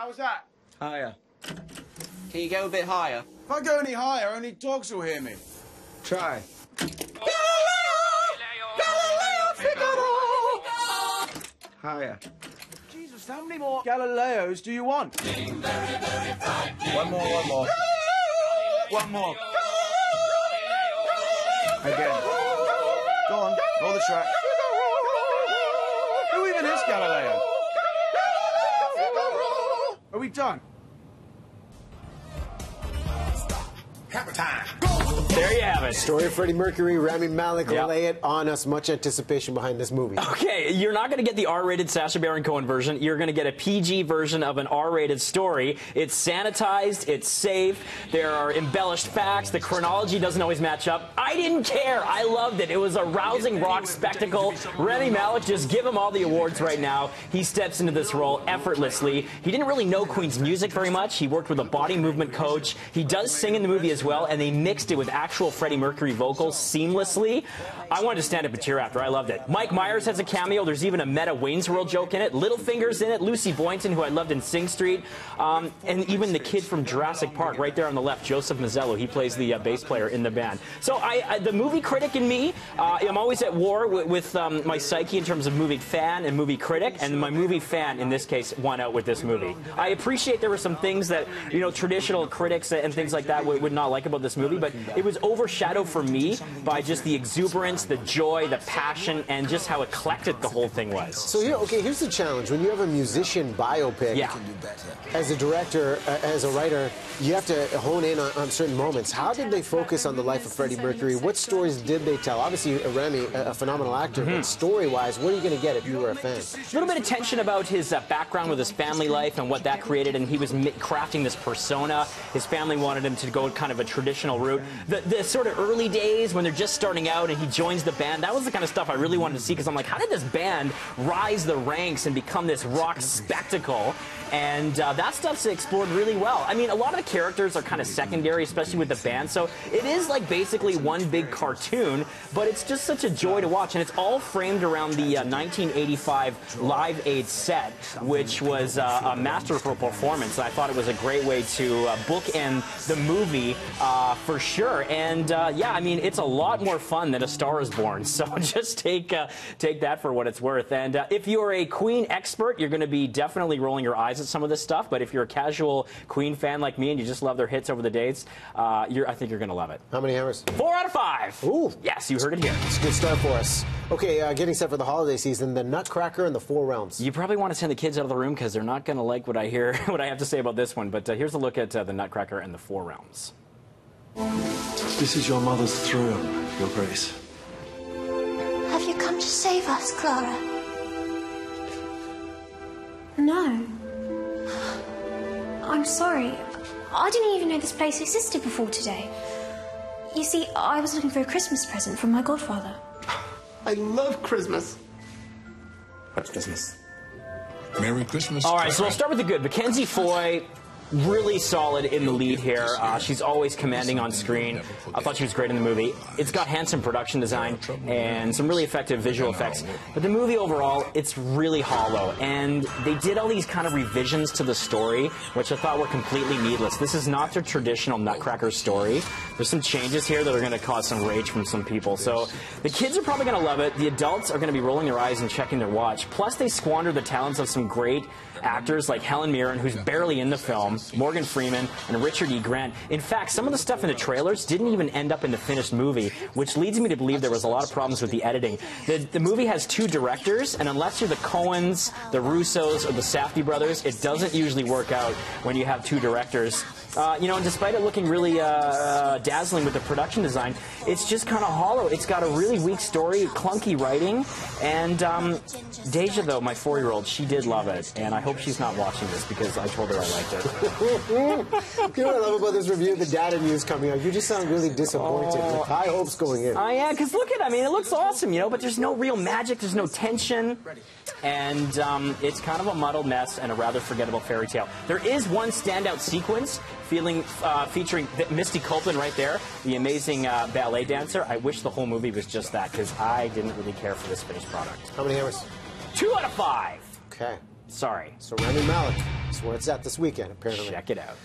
How's that? Higher. Can you go a bit higher? If I go any higher, only dogs will hear me. Try. Higher. Jesus, how many more Galileos do you want? One more, one more. One more. Again. Go on, roll the track. Who even is Galileo? Are we done? Hammer time. There you have it. Story of Freddie Mercury, Rami Malek, lay it on us. Much anticipation behind this movie. Okay, you're not going to get the R-rated Sacha Baron Cohen version. You're going to get a PG version of an R-rated story. It's sanitized. It's safe. There are embellished facts. The chronology doesn't always match up. I didn't care. I loved it. It was a rousing rock spectacle. Rami Malek, just give him all the awards right now. He steps into this role effortlessly. He didn't really know Queen's music very much. He worked with a body movement coach. He does sing in the movie as well, and they mixed it with actual Freddie Mercury vocals seamlessly. I wanted to stand up and cheer after. I loved it. Mike Myers has a cameo. There's even a meta Wayne's World joke in it. Littlefinger's in it. Lucy Boynton, who I loved in Sing Street. And even the kid from Jurassic Park, right there on the left, Joseph Mazzello. He plays the bass player in the band. So the movie critic in me, I'm always at war with my psyche in terms of movie fan and movie critic, and my movie fan, in this case, won out with this movie. I appreciate there were some things that, you know, traditional critics and things like that would not like about this movie, but it was overshadowed for me by just the exuberance, the joy, the passion, and just how eclectic the whole thing was. So here's the challenge. When you have a musician biopic, as a director, as a writer, you have to hone in on certain moments. How did they focus on the life of Freddie Mercury? What stories did they tell? Obviously, Rami, a phenomenal actor, but story-wise, what are you going to get if you were a fan? A little bit of tension about his background with his family life and what that created, and he was crafting this persona. His family wanted him to go kind of a traditional route. The sort of early days when they're just starting out and he joins the band, that was the kind of stuff I really wanted to see, because I'm like, how did this band rise the ranks and become this rock spectacle? And that stuff's explored really well. I mean, a lot of the characters are kind of secondary, especially with the band, so it is like basically one big cartoon, but it's just such a joy to watch, and it's all framed around the 1985 Live Aid set, which was a masterful performance, and I thought it was a great way to bookend the movie for sure. And yeah, I mean, it's a lot more fun than A Star Is Born, so just take that for what it's worth. And if you're a Queen expert, you're going to be definitely rolling your eyes at some of this stuff, but if you're a casual Queen fan like me and you just love their hits over the dates, I think you're going to love it. How many hammers? 4 out of 5. Ooh. Yes, you heard it here. It's a good start for us. Okay, getting set for the holiday season, the Nutcracker and the Four Realms. You probably want to send the kids out of the room because they're not going to like what I hear, what I have to say about this one, but here's a look at the Nutcracker and the Four Realms. This is your mother's throne, Your Grace. Have you come to save us, Clara? No. I'm sorry. I didn't even know this place existed before today. You see, I was looking for a Christmas present from my godfather. I love Christmas. What's Christmas? Merry Christmas. All right, so we'll start with the good. Mackenzie Foy, really solid in the lead here. She's always commanding on screen. I thought she was great in the movie. It's got handsome production design and some really effective visual effects. But the movie overall, it's really hollow. And they did all these kind of revisions to the story, which I thought were completely needless. This is not the traditional Nutcracker story. There's some changes here that are going to cause some rage from some people. So the kids are probably going to love it. The adults are going to be rolling their eyes and checking their watch. Plus, they squander the talents of some great actors like Helen Mirren, who's barely in the film, Morgan Freeman, and Richard E. Grant. In fact, some of the stuff in the trailers didn't even end up in the finished movie, which leads me to believe there was a lot of problems with the editing. The movie has 2 directors, and unless you're the Coens, the Russos, or the Safdie brothers, it doesn't usually work out when you have 2 directors. You know, and despite it looking really dazzling with the production design, it's just kind of hollow. It's got a really weak story, clunky writing, and Deja, though, my 4-year-old, she did love it, and I hope she's not watching this because I told her I liked it. You know what I love about this review? The data news coming out. You just sound really disappointed with high hopes going in. Yeah, because look at it. I mean, it looks awesome, you know, but there's no real magic. There's no tension. And it's kind of a muddled mess and a rather forgettable fairy tale. There is one standout sequence featuring Misty Copeland right there, the amazing ballet dancer. I wish the whole movie was just that because I didn't really care for this finished product. How many hammers? 2 out of 5. Okay. Sorry. So Rami Malek is where it's at this weekend, apparently. Check it out.